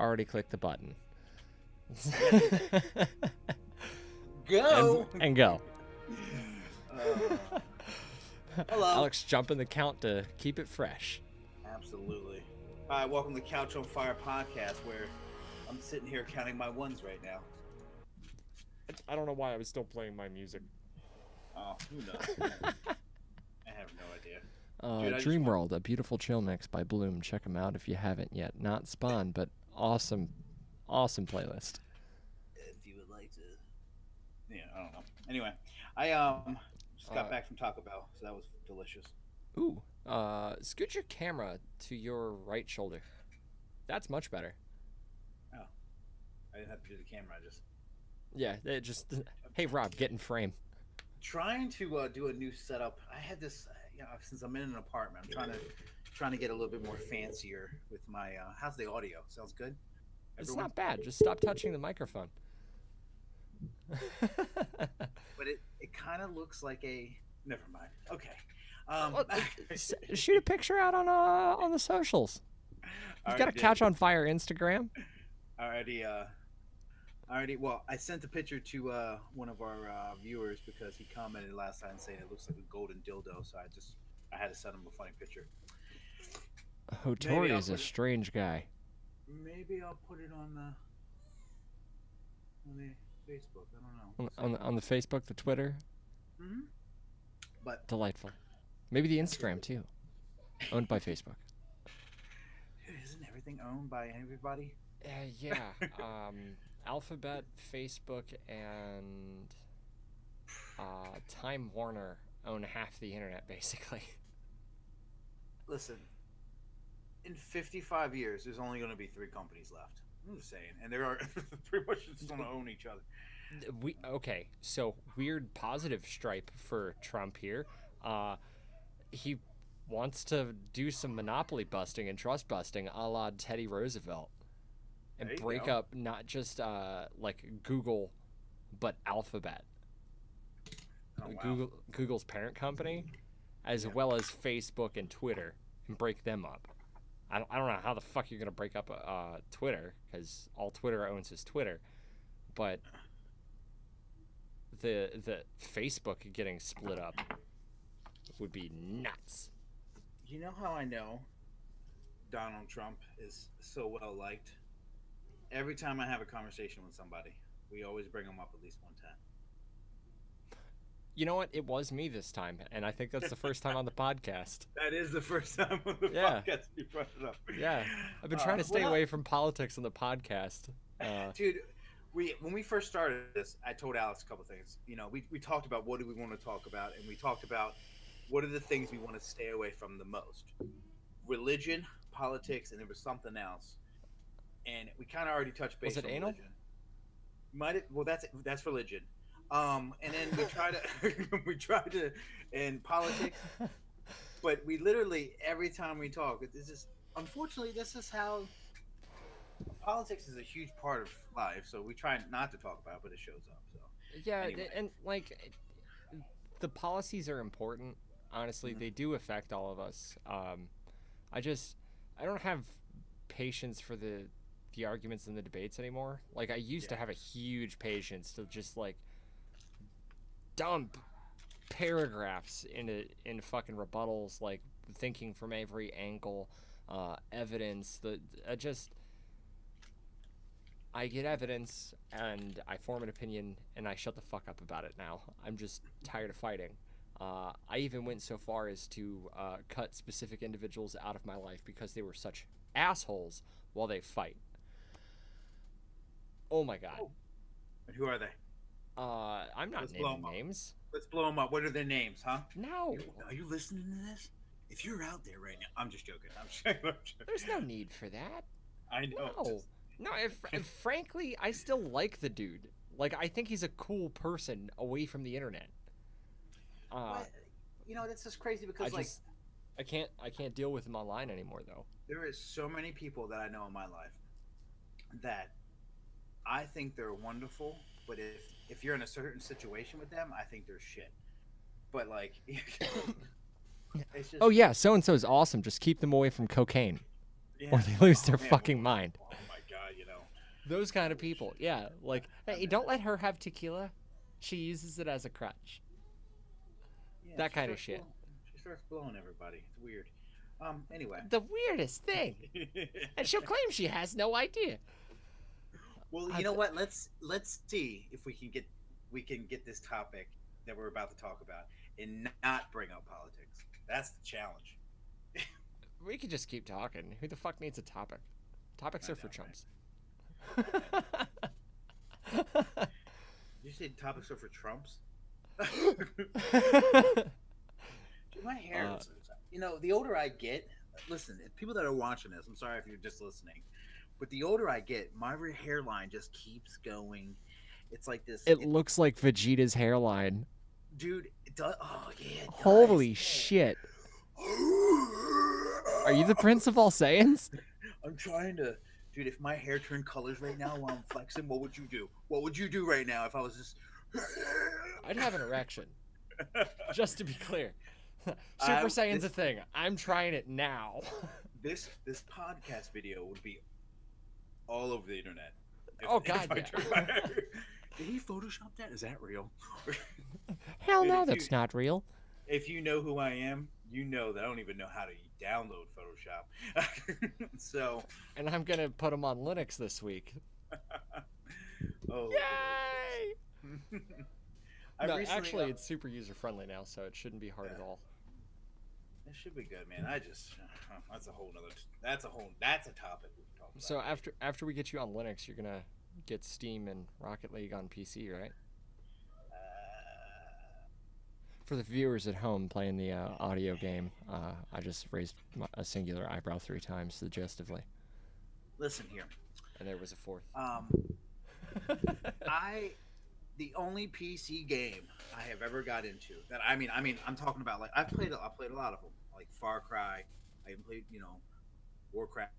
Already clicked the button. Go! And go. Hello. Alex, jump in the count to keep it fresh. Absolutely. Hi, welcome to Couch on Fire podcast, where I'm sitting here counting my ones right now. I don't know why I was still playing my music. Oh, who knows? I have no idea. Dude, Dreamworld, a beautiful chill mix by Bloom. Check them out if you haven't yet. Not Spawn, but awesome playlist. If you would like to, yeah, I don't know. Anyway, I just got back from Taco Bell, so that was delicious. Ooh, scoot your camera to your right shoulder. That's much better. Oh, I didn't have to do the camera. I just Hey Rob, get in frame. Trying to do a new setup. I had this, since I'm in an apartment, I'm trying to get a little bit more fancier with my. How's the audio? Sounds good. It's not bad. Just stop touching the microphone. But it kind of looks like a. Never mind. Okay. Shoot a picture out on the socials. You've got a Couch on Fire Instagram. Well, I sent a picture to one of our viewers because he commented last time saying it looks like a golden dildo. So I had to send him a funny picture. Hotori is a strange guy. Maybe I'll put it on the Facebook. I don't know. On the Facebook, the Twitter. Mm-hmm. But delightful. Maybe the Instagram too. Owned by Facebook. Isn't everything owned by everybody? Yeah. Alphabet, Facebook, and Time Warner own half the internet, basically. Listen, in 55 years, there's only going to be 3 companies left. I'm just saying, and there are pretty much just going to own each other. Okay, so weird positive stripe for Trump here. He wants to do some monopoly busting and trust busting, a la Teddy Roosevelt. And break up not just like Google, but Alphabet. Oh, wow. Google's parent company, as well as Facebook and Twitter, and break them up. I don't know how the fuck you're gonna break up Twitter, because all Twitter owns is Twitter, but the Facebook getting split up would be nuts. You know how I know Donald Trump is so well liked? Every time I have a conversation with somebody, we always bring him up at least one time. You know what? It was me this time, and I think that's the first time on the podcast. That is the first time on the podcast you brought it up. Yeah. I've been trying to stay away from politics on the podcast. Dude, when we first started this, I told Alex a couple things. We talked about what do we want to talk about, and we talked about what are the things we want to stay away from the most. Religion, politics, and there was something else. And we kind of already touched base on anal? religion. Well, that's religion. And then we try to in politics, but we literally every time we talk, it's just unfortunately this is how politics is a huge part of life. So we try not to talk about it, but it shows up. So yeah, anyway. And like the policies are important. Honestly, Mm-hmm. They do affect all of us. I don't have patience for the arguments and the debates anymore. Like I used to have a huge patience to just like dump paragraphs in fucking rebuttals, like thinking from every angle, evidence. I get evidence and I form an opinion and I shut the fuck up about it now. I'm just tired of fighting. I even went so far as to cut specific individuals out of my life because they were such assholes while they fight. Oh my god. And who are they? I'm not naming names. Let's blow them up. What are their names, huh? No. Are you listening to this? If you're out there right now, I'm just joking. I'm joking. There's no need for that. I know. No. If frankly, I still like the dude. Like, I think he's a cool person away from the internet. That's just crazy because I can't deal with him online anymore though. There is so many people that I know in my life that I think they're wonderful, but if you're in a certain situation with them, I think they're shit. But like, it's just, oh yeah, so and so is awesome. Just keep them away from cocaine, or they lose their fucking mind. Oh my god, Those kind of people. Yeah, like, hey, don't let her have tequila. She uses it as a crutch. Yeah, That kind of shit. She starts blowing everybody. It's weird. Anyway. The weirdest thing. And she'll claim she has no idea. Well, you know what? Let's see if we can get this topic that we're about to talk about and not bring up politics. That's the challenge. We could just keep talking. Who the fuck needs a topic? Topics are for chumps. You say topics are for Trumps? Dude, my hair. You know, the older I get, listen, people that are watching this, I'm sorry if you're just listening, but the older I get, my hairline just keeps going. It's like this. It looks like Vegeta's hairline. Dude, it does. Oh, yeah. It does. Holy shit. Are you the Prince of All Saiyans? I'm trying to. Dude, if my hair turned colors right now while I'm flexing, what would you do? What would you do right now if I was just. I'd have an erection. Just to be clear. Super Saiyan's a thing. I'm trying it now. This podcast video would be all over the internet. God, yeah. Did he Photoshop that? Is that real? Hell no, that's not real. If you know who I am, you know that I don't even know how to download Photoshop. So. And I'm gonna put them on Linux this week. Oh. Yay! No, actually, it's super user friendly now, so it shouldn't be hard at all. It should be good, man. That's a whole nother. That's a topic we can talk about. So after we get you on Linux, you're gonna get Steam and Rocket League on PC, right? For the viewers at home playing the audio game, I just raised a singular eyebrow 3 times suggestively. Listen here. And there was a 4th. The only PC game I have ever got into that I mean I'm talking about, like, I played a lot of them, like Far Cry. I even played, Warcraft.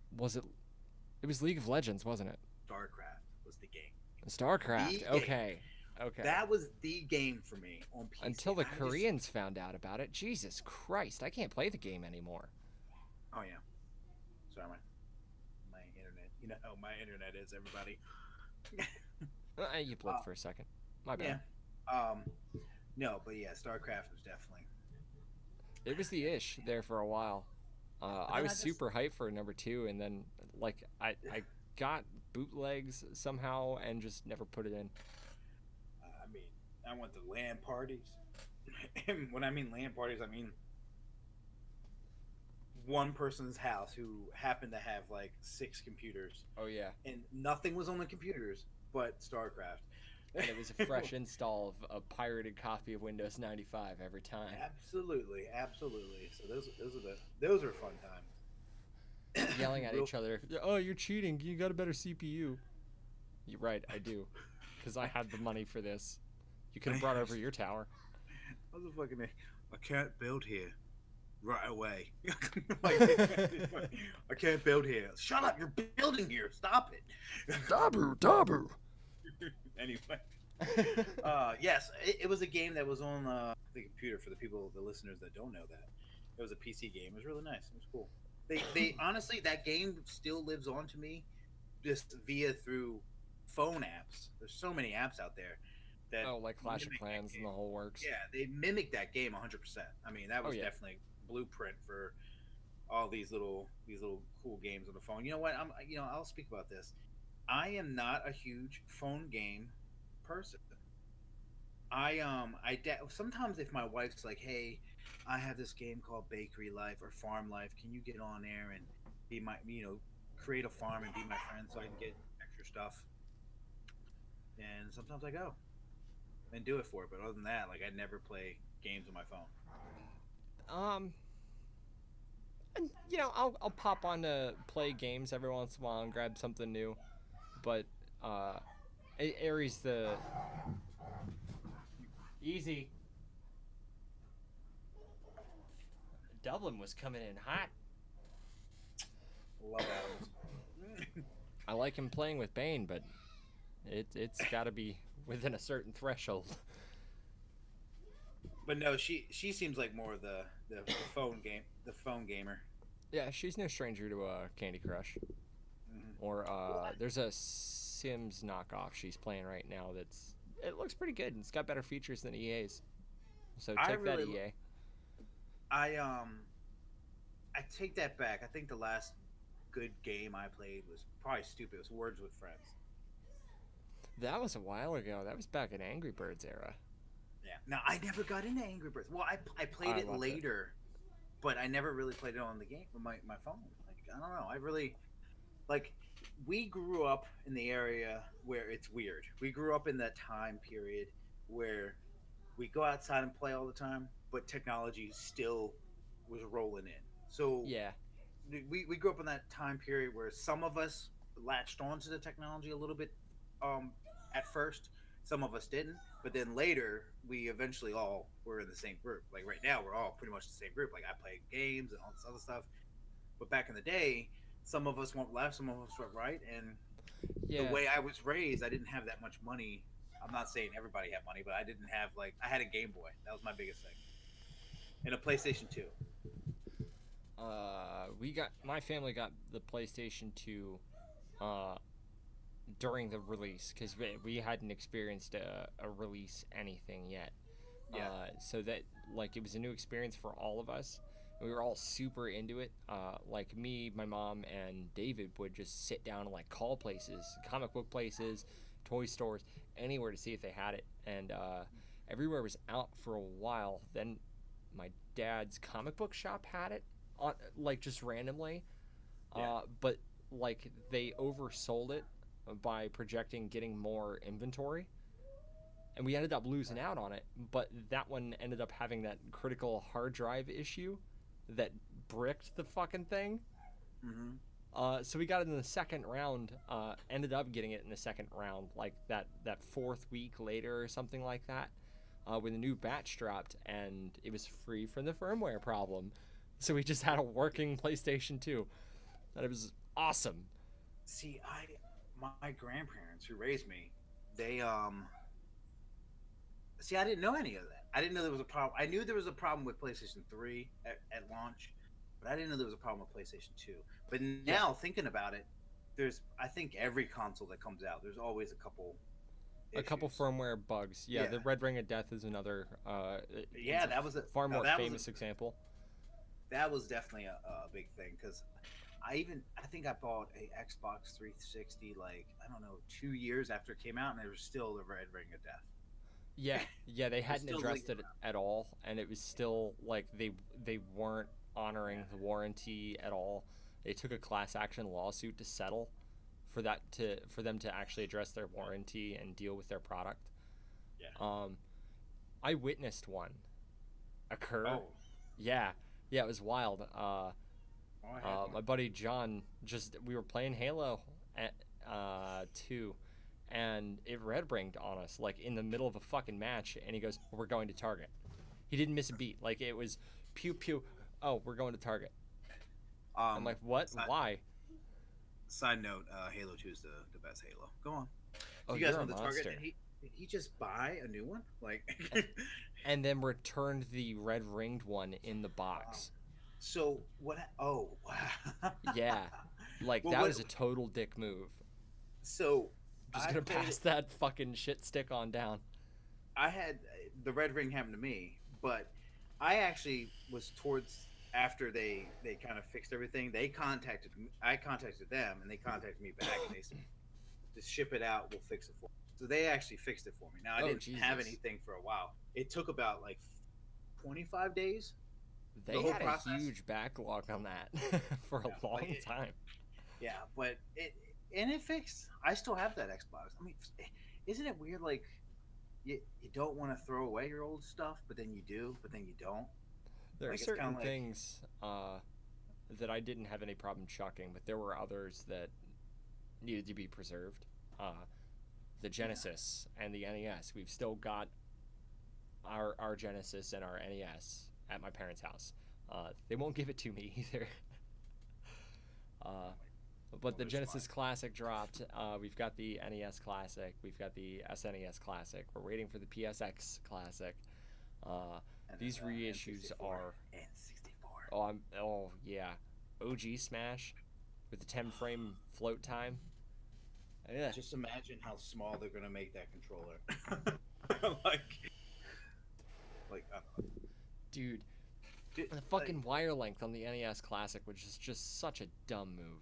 It was League of Legends, wasn't it? StarCraft was the game. StarCraft. Okay. That was the game for me on PC. Until the Koreans found out about it. Jesus Christ, I can't play the game anymore. Oh yeah. Sorry, my internet. You know how my internet is, everybody. You blipped for a second. My bad. Yeah. No, but yeah, StarCraft was definitely. It was the ish there for a while. I was super hyped for number 2, and then I got bootlegs somehow and just never put it in. I went to LAN parties. And when I mean LAN parties, I mean one person's house who happened to have like 6 computers. Oh yeah. And nothing was on the computers but StarCraft. And it was a fresh install of a pirated copy of Windows 95 every time. Absolutely. So those are fun times. Yelling at each other. Oh, you're cheating. You got a better CPU. You're right, I do. Because I had the money for this. You could have brought over your tower. I was fucking. I can't build here right away. I can't build here. Shut up! You're building here. Stop it. Dabu. Anyway, yes, it was a game that was on the computer. For the listeners that don't know that, it was a PC game. It was really nice. It was cool. They honestly, that game still lives on to me, just through phone apps. There's so many apps out there. Like Clash of Clans and the whole works. Yeah, they mimic that game 100%. I mean, that was definitely blueprint for all these little cool games on the phone. You know what? I'll speak about this. I am not a huge phone game person. Sometimes if my wife's like, "Hey, I have this game called Bakery Life or Farm Life. Can you get on there and be my, create a farm and be my friend so I can get extra stuff?" And sometimes I go and do it for it, but other than that, like, I never play games on my phone. And I'll pop on to play games every once in a while and grab something new, but Aries the easy. Dublin was coming in hot. Love Adams. I like him playing with Bane, but it's got to be within a certain threshold. But no, she seems like more of the phone gamer. Yeah, she's no stranger to Candy Crush. Mm-hmm. Or there's a Sims knockoff she's playing right now. It looks pretty good. It's got better features than EA's. So I take that, really, EA. I take that back. I think the last good game I played was probably stupid. It was Words with Friends. That was a while ago. That was back in Angry Birds era. Yeah. Now I never got into Angry Birds. Well, I played I it loved it. later, but I never really played it on the game on my phone. Like I don't know. I really like. We grew up in the area where it's weird. We grew up in that time period where we go outside and play all the time, but technology still was rolling in. So Yeah. we grew up in that time period where some of us latched onto the technology a little bit um, at first. Some of us didn't, but then later we eventually all were in the same group. Like right now, we're all pretty much the same group. Like I play games and all this other stuff. But back in the day, some of us went left, some of us went right, and the Yeah. way I was raised, I didn't have that much money. I'm not saying everybody had money, but I didn't have like I had a Game Boy. That was my biggest thing, and a PlayStation 2. My family got the PlayStation 2 uh, during the release because we hadn't experienced a release anything yet. Yeah, So that like it was a new experience for all of us. We were all super into it. Like me, my mom, and David would just sit down and like call places, comic book places, toy stores, anywhere to see if they had it. And everywhere was out for a while. Then my dad's comic book shop had it, like just randomly. yeah, But like they oversold it by projecting getting more inventory, and we ended up losing out on it. But that one ended up having that critical hard drive issue that bricked the fucking thing. hmm So we got it in the second round. Ended up getting it in the second round, like that fourth week later or something like that, when the new batch dropped, and it was free from the firmware problem. So we just had a working PlayStation 2, and it was awesome. See, my grandparents who raised me, they see, I didn't know any of that. I didn't know there was a problem. I knew there was a problem with PlayStation 3 at launch, but I didn't know there was a problem with PlayStation 2. But Yeah, now thinking about it, there's I think every console that comes out, there's always a couple a couple issues. firmware bugs. Yeah, Yeah, the Red Ring of Death is another. It's yeah, a that was a far no, more famous example. that was definitely a big thing because I think I bought a Xbox 360 like I don't know 2 years after it came out, and there was still the Red Ring of Death. Yeah, yeah, they It was hadn't still addressed lingering it around. at all, and it was still like they weren't honoring Yeah, the warranty at all. They took a class action lawsuit to settle for them to actually address their warranty and deal with their product. yeah. Um, I witnessed one occur. Oh, Yeah, yeah, it was wild. I had one. My buddy John, just we were playing Halo at 2, and it red ringed on us like in the middle of a fucking match, and he goes, "We're going to target." He didn't miss a beat. Like it was pew pew. Oh, we're going to target. I'm Um, like, what? side, Why? side note, Halo 2 is the best Halo. Go on. Oh, If you guys you're a want the target, monster. did he just buy a new one? Like, And then returned the red ringed one in the um, box. so what? Oh, wow. Yeah, like Well, that what? was a total dick move. So Just I gonna played pass it. that fucking shit stick on down. I had the red ring happen to me, but I actually was towards after they kind of fixed everything. They contacted me. I contacted them, and they contacted me back, and they said, "Just ship it out. We'll fix it for you." So they actually fixed it for me. Now I Oh didn't have Jesus. anything for a while. It took about like 25 days. The They whole had a process. huge backlog on that for Yeah, a like long time. yeah, but it fixed. I still have that Xbox. I mean, isn't it weird? Like you don't want to throw away your old stuff, but then you do, but then you don't. There are Like it's kind certain of like things that I didn't have any problem chucking, but there were others that needed to be preserved. The yeah. Genesis and the NES. We've still got our Genesis and our NES at my parents' house. They won't give it to me either. Uh, but the Well, it's Genesis fine. Classic dropped. We've got the NES Classic. We've got the SNES Classic. We're waiting for the PSX Classic. Uh, And then these reissues N64, are N64. oh yeah, OG Smash with the 10 frame float time. Yeah, Just imagine how small they're gonna make that controller. like, I don't know. dude, Dude, the like, fucking wire length on the NES Classic was just such a dumb move.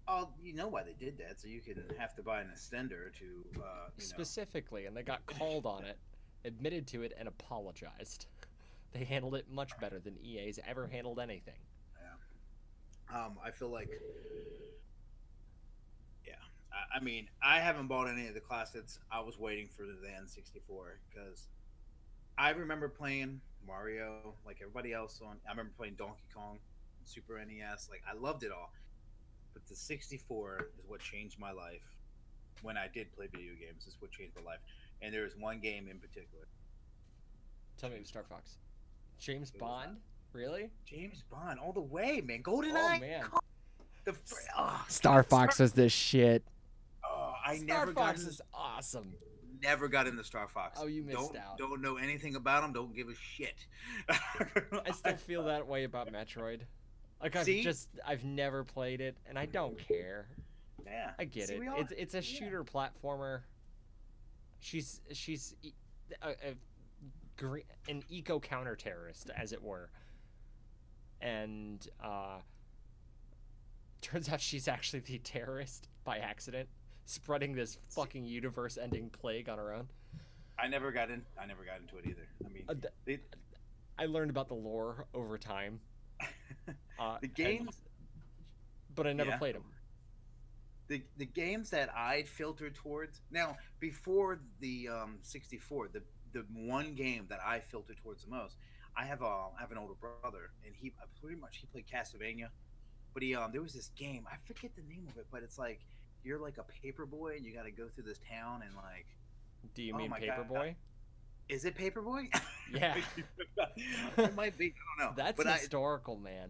oh, you know why they did that? So you can have to buy an extender to, Specifically, and they got called on it, admitted to it, and apologized. They handled it much better than EA's ever handled anything. Yeah. I feel like, yeah. I mean, I haven't bought any of the classics. I was waiting for the N64 because I remember playing Mario like everybody else on. I remember playing Donkey Kong, Super NES. Like I loved it all. But the 64 is what changed my life. When I did play video games, is what changed my life. And there is one game in particular. Tell me it was Star Fox. James It was Bond? Really? James Bond, all the way, man. GoldenEye. Oh man. Star Fox is this shit. I Star never Fox got is awesome. never got into Star Fox. Oh, you missed out. Don't know anything about him. Don't give a shit. I still feel that way about Metroid. Like See? I've never played it, and I don't care. Yeah, I get See, it. we all- It's a shooter platformer. She's an eco counter terrorist, as it were, and turns out she's actually the terrorist by accident, spreading this fucking universe-ending plague on her own. I never got into it either. I mean, I learned about the lore over time. the games, but I never Yeah. played them. the games that I filtered towards now before the 64, the one game that I filtered towards the most. I have an older brother, and he played Castlevania, but there was this game, I forget the name of it, but it's like you're like a paper boy and you got to go through this town and like. Do you Oh mean my God. Paperboy? Is it Paperboy? Yeah. It might be. I don't know. That's but historical, man.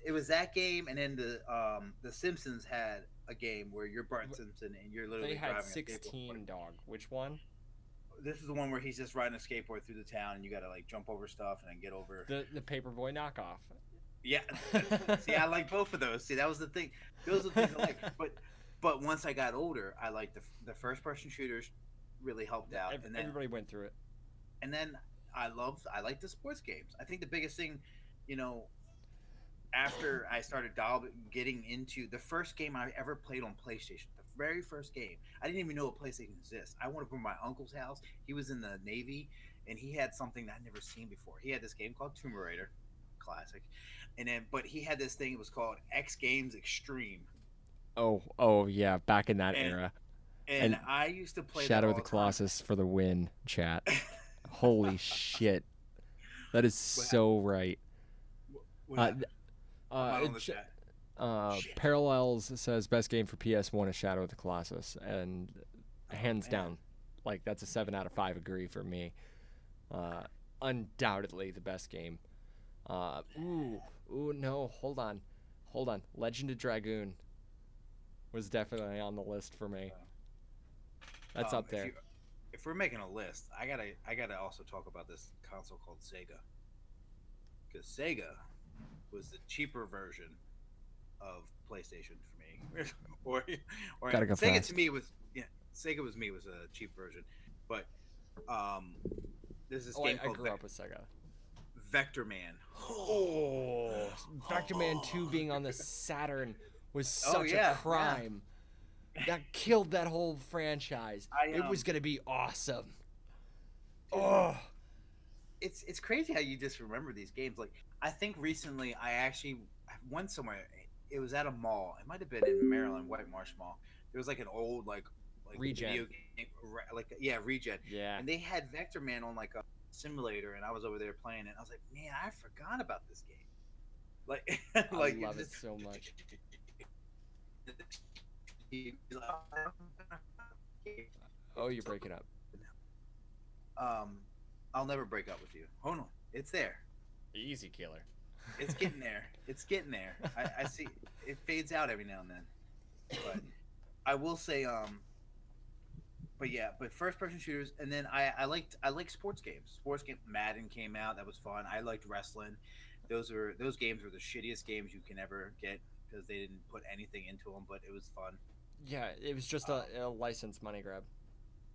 it was that game, and then the Simpsons had a game where you're Bart Simpson and you're literally They had driving a 16, skateboard. dog. Which one? This is the one where he's just riding a skateboard through the town, and you got to like jump over stuff and then get over. The Paperboy knockoff. Yeah. See, I like both of those. See, that was the thing. Those are the things I like. But once I got older, I liked the first person shooters. Really helped out, and then Everybody went through it. and then I like the sports games. I think the biggest thing, after I started getting into the first game I ever played on PlayStation, the very first game, I didn't even know a PlayStation exists. I went over to my uncle's house. He was in the Navy, and he had something that I'd never seen before. He had this game called Tomb Raider, classic, but he had this thing. It was called X Games Extreme. Oh yeah, back in that And- era. And I used to play Shadow that of the all Colossus for the win, chat. Holy shit. That is so right. time. I'm not on the Ch- chat. Shit. Parallels says best game for PS1 is Shadow of the Colossus, and hands man. down, like that's a 7 out of 5 agree for me. Undoubtedly the best game. No, hold on. Legend of Dragoon was definitely on the list for me. That's up there. If we're making a list, I gotta also talk about this console called Sega, because Sega was the cheaper version of PlayStation for me, or Gotta go Sega fast. to me was Sega was a cheap version, but there's this game I called grew up with Sega. Vector Man. Oh, Vector Man 2 being on the Saturn was such yeah, a crime. That killed that whole franchise. It was gonna be awesome. Oh, It's crazy how you just remember these games. Like I think recently I went somewhere. It was at a mall. It might have been in Maryland, White Marsh Mall. There was like an old like Regen. video game, Regen. yeah. And they had Vector Man on like a simulator, and I was over there playing it. I was like, man, I forgot about this game. Like, I love it so much. Oh, you're breaking up. I'll never break up with you. Hold on, it's there. Easy killer. It's getting there. It's getting there. I see it fades out every now and then. But I will say, but first person shooters, and then I like sports games. Sports game Madden came out, that was fun. I liked wrestling. Those games were the shittiest games you can ever get because they didn't put anything into them, but it was fun. Yeah, it was just a license money grab.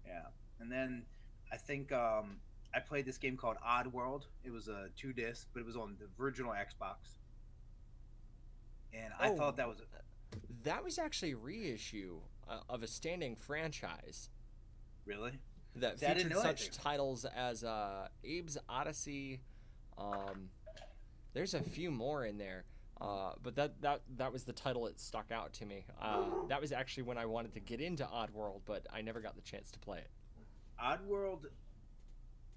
Yeah, and then I think I played this game called Oddworld. It was a 2 disc, but it was on the original Xbox, and I Oh, thought that was that was actually a reissue of a standing franchise really. that See, I didn't featured know such anything. titles as Abe's Odyssey. Um, there's a few more in there, but that was the title that stuck out to me. That was actually when I wanted to get into Oddworld, but I never got the chance to play it. Oddworld,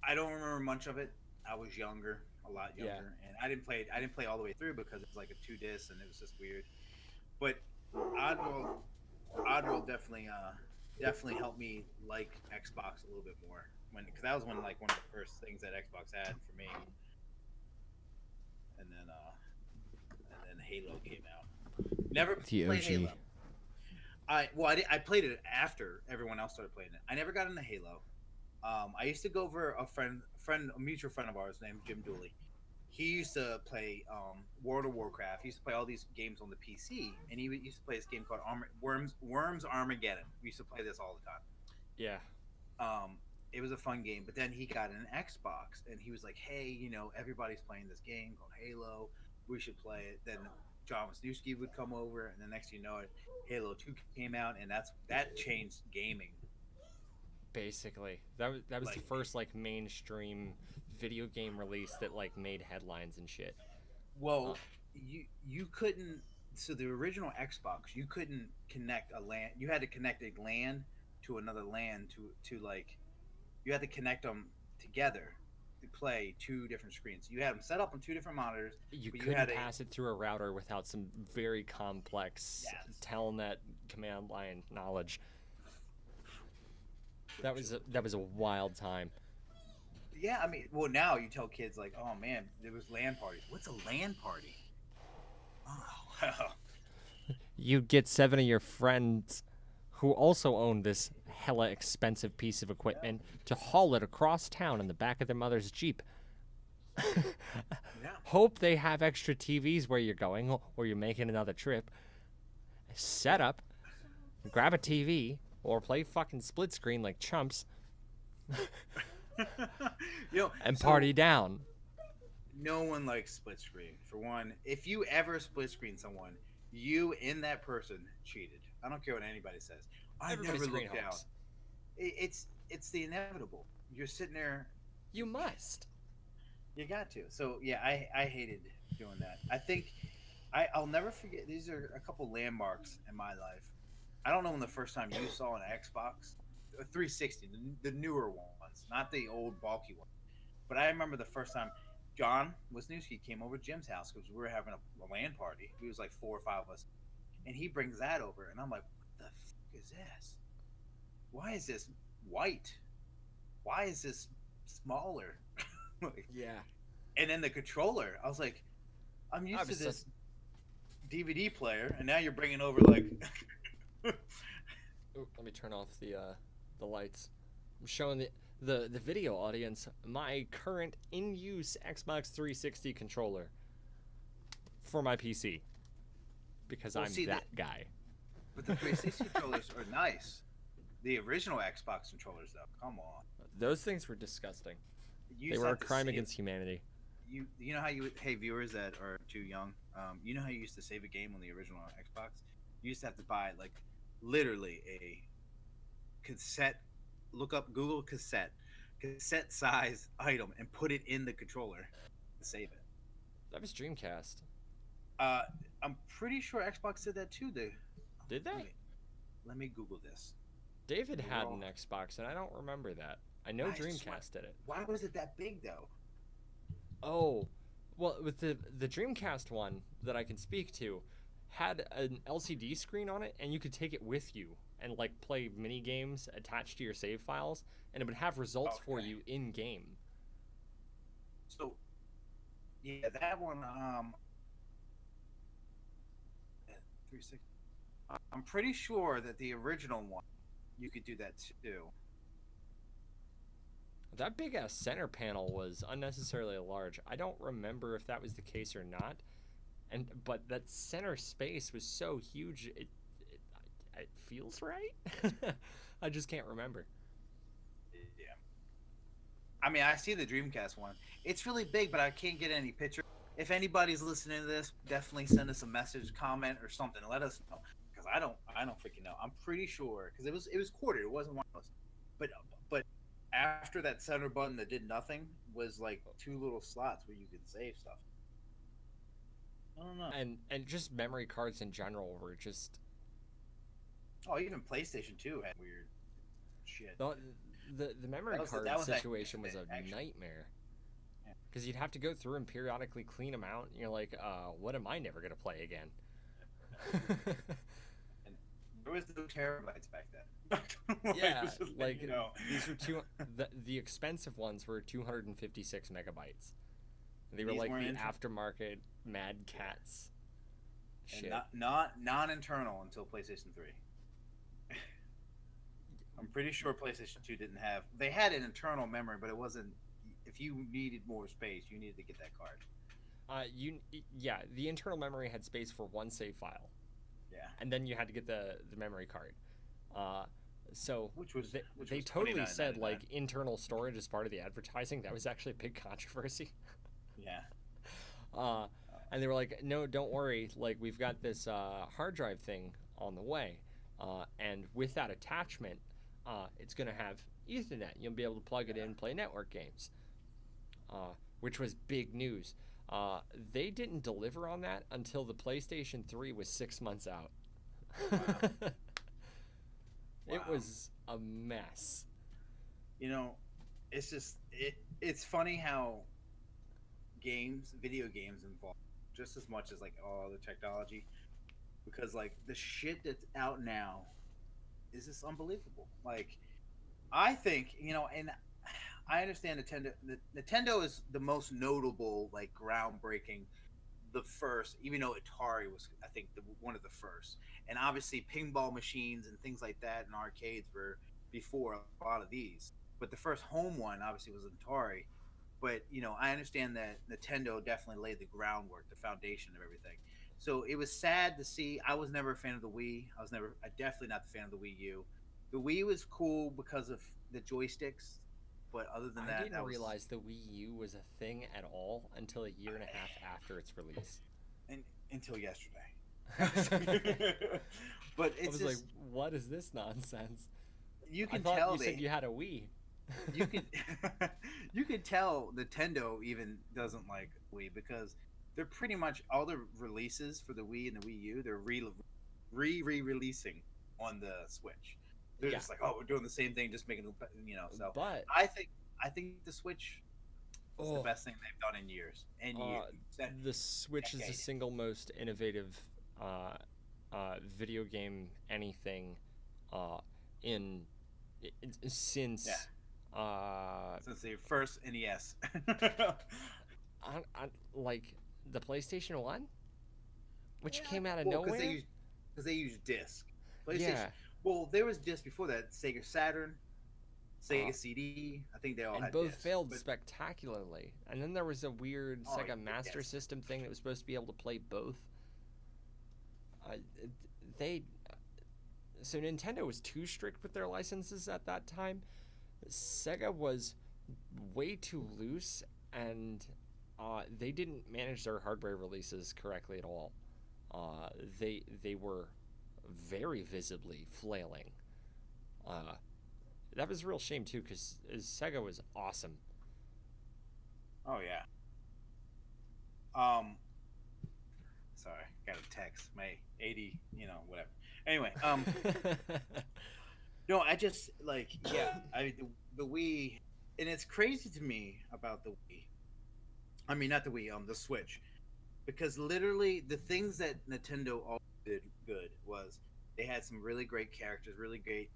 I don't remember much of it. I was younger, a lot Yeah, younger, and I didn't play it. I didn't play all the way through because it was like a 2 disc, and it was just weird. But Oddworld, Oddworld definitely helped me like Xbox a little bit more when because that was one of the first things that Xbox had for me, and then Halo came out. Never the played Halo. OG. I played it after everyone else started playing it. I never got into Halo. I used to go over a mutual friend of ours named Jim Dooley. He used to play World of Warcraft. He used to play all these games on the PC, and he used to play this game called Worms Armageddon. We used to play this all the time. Yeah, It was a fun game, but then he got an Xbox, and he was like, "Hey, everybody's playing this game called Halo. We should play it." Then John Wisniewski would come over, and the next thing you know it, Halo 2 came out, and that changed gaming. basically that was the Like, first like mainstream video game release that like made headlines and shit. Uh, well, you couldn't. So the original Xbox, you couldn't connect a LAN. You had to connect a LAN to another LAN to like you had to connect them together to play two different screens. You had them set up on two different monitors, you but you had couldn't a pass it through a router without some very complex yes. telnet command line knowledge. That was a wild time. Yeah, I mean, well, now you tell kids like, "Oh man, there was LAN parties." What's a LAN party? Oh, well, You'd get 7 of your friends who also owned this hella expensive piece of yeah, equipment to haul it across town in the back of their mother's Jeep. yeah. Hope they have extra TVs where you're going or you're making another trip. Set up, grab a TV, or play fucking split screen like chumps and So party down. no one likes split screen. For one, if you ever split screen someone, you and that person cheated. I don't care what anybody says. I Everybody never screen look down. hogs. It's the inevitable. You're sitting there. You must. You got to. So yeah, I hated doing that. I think I'll never forget. These are a couple landmarks in my life. I don't know when the first time you saw an Xbox, a 360, the newer ones, not the old bulky one. But I remember the first time John Wisniewski came over to Jim's house because we were having a LAN party. It was like four or five of us, and he brings that over, and I'm like, "What the fuck is this? Why is this white? Why is this smaller?" Like, Yeah. and then the controller, I was like, "I'm I used to was so, this DVD player, and now you're bringing over like." Ooh, let me turn off the lights. I'm showing the video audience my current in use Xbox 360 controller for my PC because Well, I'm see that guy. but the 360 controllers are nice. The original Xbox controllers, though, come on. Those things were disgusting. You They used were to a have to crime save. against humanity. You know how you hey viewers that are too young, you know how you used to save a game on the original Xbox. You used to have to buy like literally a cassette. Look up Google cassette size item, and put it in the controller to save it. That was Dreamcast. Uh, I'm pretty sure Xbox did that too. Did Let they? me, let me Google this. David had Well, an Xbox, and I don't remember that. I know I swear, Dreamcast did it. why was it that big though? Oh, well, with the Dreamcast one that I can speak to, had an LCD screen on it, and you could take it with you and like play mini games attached to your save files, and it would have results for Okay. you in game. So yeah, that one. 360. I'm pretty sure that the original one, you could do that too. That big ass center panel was unnecessarily large. I don't remember if that was the case or not. And but that center space was so huge. it feels right. I just can't remember. Yeah. I mean, I see the Dreamcast one. It's really big, but I can't get any pictures. If anybody's listening to this, definitely send us a message, comment, or something. Let us know because I don't freaking know. I'm pretty sure because it was quartered. It wasn't wireless, but after that center button that did nothing was like two little slots where you could save stuff. I don't know. And just memory cards in general were just Oh, even PlayStation 2 had weird shit. the the memory card that was situation was a actually. nightmare Yeah. because you'd have to go through and periodically clean them out, and you're like, what am I never gonna play again? And there was no terabytes back then. Yeah, Just letting like you know. these were the expensive ones were 256 megabytes. They were These like weren't the inter- aftermarket Mad Cats and shit. not non-internal until PlayStation 3. I'm pretty sure PlayStation 2 didn't have. They had an internal memory, but it wasn't. If you needed more space, you needed to get that card. Yeah, the internal memory had space for one save file, Yeah, and then you had to get the memory card. Uh, so which was they, which they was totally said $29.99. like internal storage as part of the advertising. That was actually a big controversy. Yeah. Uh, and they were like, no, don't worry. Like we've got this hard drive thing on the way, and with that attachment, it's gonna have Ethernet. You'll be able to plug it in, play network games, which was big news. They didn't deliver on that until the PlayStation 3 was 6 months out. Wow. It Wow. was a mess. You know, it's just it's funny how video games involve just as much as like all other technology because like the shit that's out now is just unbelievable. Like I think, and I understand Nintendo is the most notable, like groundbreaking, the first, even though Atari was, I think, one of the first, and obviously pinball machines and things like that and arcades were before a lot of these. But the first home one obviously was Atari. But I understand that Nintendo definitely laid the groundwork, the foundation of everything. So it was sad to see. I was never a fan of the Wii. I definitely not the fan of the Wii U. The Wii was cool because of the joysticks, but other than I that, didn't realize the Wii U was a thing at all until a year and a half after its release. Until yesterday. But I it's was just like, what is this nonsense? you I can thought tell you said you had a Wii. you can you can tell Nintendo even doesn't like Wii because they're pretty much all the releases for the Wii and the Wii U they're re-releasing on the Switch. They're Yeah. just like, oh, we're doing the same thing, just making So But I think the Switch is the best thing they've done in years and years. the Switch is the decade. single most innovative video game anything in since Yeah. Since the first NES. like the PlayStation 1, which Yeah, came out of well, nowhere. Because they use disc. PlayStation. Yeah, Well, there was disc before that. Sega Saturn, Sega Uh, CD. I think they all and had both disc, failed but- spectacularly. And then there was a weird Oh, Sega Master yes. System thing that was supposed to be able to play both. Uh, they so Nintendo was too strict with their licenses at that time. Sega was way too loose, and they didn't manage their hardware releases correctly at all. They were very visibly flailing. That was a real shame too, because Sega was awesome. Oh yeah. Sorry, got a text. My 80, whatever. Anyway, no, I just like, yeah. I mean, the Wii, and it's crazy to me about the Wii. I mean, not the Wii, the Switch, because literally the things that Nintendo all did good was they had some really great characters, really great,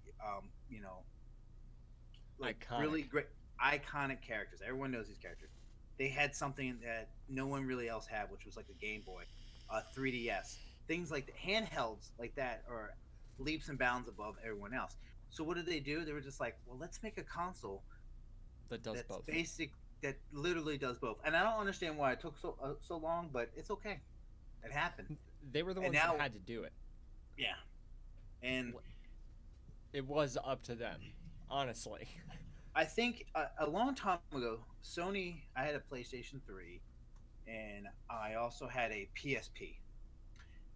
like Iconic. really great iconic characters. Everyone knows these characters. They had something that no one really else had, which was like the Game Boy, 3DS, things like the handhelds like that are leaps and bounds above everyone else. So what did they do? They were just like, well, let's make a console That does that's both. basic, that literally does both. And I don't understand why it took so long, but it's okay. It happened. They were the And ones now- that had to do it. Yeah. And It was up to them, honestly. I think a long time ago, Sony. I had a PlayStation 3, and I also had a PSP.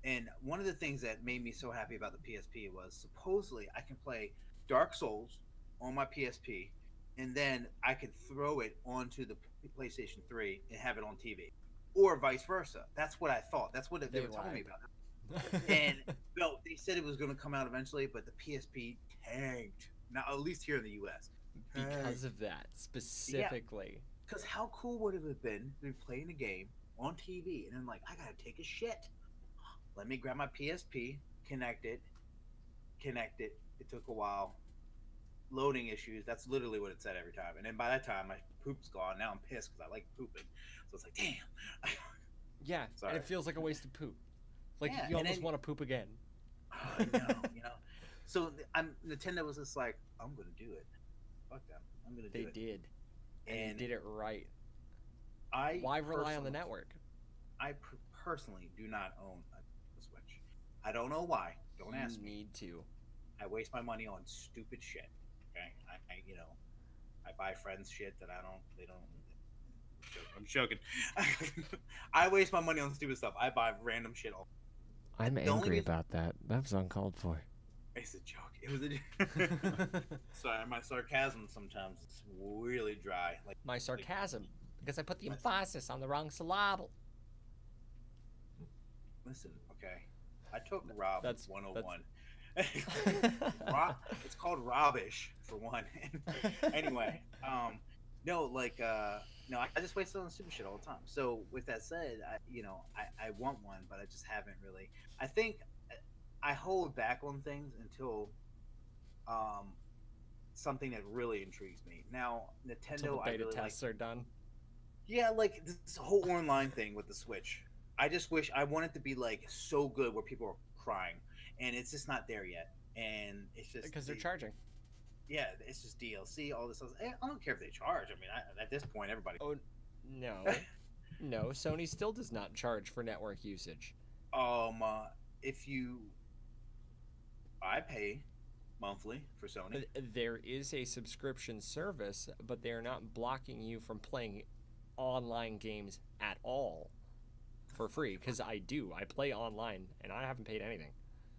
And one of the things that made me so happy about the PSP was supposedly I can play Dark Souls on my PSP, and then I could throw it onto the PlayStation 3 and have it on TV, or vice versa. That's what I thought. That's what they They were telling me lied. about. And no, they said it was going to come out eventually, but the PSP tanked. Now, at least here in the U.S. Because of that, Yeah, specifically. because how cool would it have been to be playing a game on TV and then like I gotta take a shit. Let me grab my PSP, connect it. It took a while. Loading issues. That's literally what it said every time. And then by that time, my poop's gone. Now I'm pissed because I like pooping. So it's like, damn. Yeah, and Sorry. it feels like a waste of poop. Like Yeah, you and almost then want to poop again. I know. So I'm Nintendo was just like, I'm gonna do it. Fuck them. I'm gonna do They it. did, and they And did it right. I Why rely on the personally, network? personally do not own a Switch. I don't know why. Don't You ask me. need to. I waste my money on stupid shit. Okay, I buy friends shit that I don't. They don't. I'm joking. I waste my money on stupid stuff. I buy random shit. I'm The only angry reason about that. That was uncalled for. it's a joke. It was a. Sorry, my sarcasm sometimes is really dry. My sarcasm, because I put the emphasis on the wrong syllable. Listen, okay. I took Rob That's 101. that's. It's called Robish for one. Anyway, no, no, I just waste on stupid shit all the time. So with that said, I want one, but I just haven't really. I think I hold back on things until um something that really intrigues me. Now, Until the Nintendo, I beta really like. tests are done. Yeah, like this whole online thing with the Switch. I just wish I want it to be like so good where people are crying, and it's just not there yet. And it's just Because they're charging. yeah, it's just DLC, all this. I don't care if they charge. I mean, at this point, everybody. Oh, no. No, Sony still does not charge for network usage. um, uh, if you, I pay monthly for Sony. There is a subscription service, but they are not blocking you from playing online games at all for free. Because I do. I play online, and I haven't paid anything.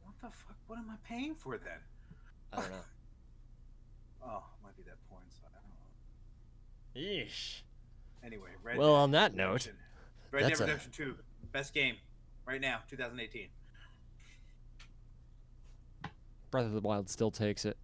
What the fuck? What am I paying for then? I don't know. Oh, might be that porn site. I don't know. Yeesh. Anyway, Well, on that note, Redemption. Red Dead that's a Redemption 2, best game right now, 2018. Breath of the Wild still takes it.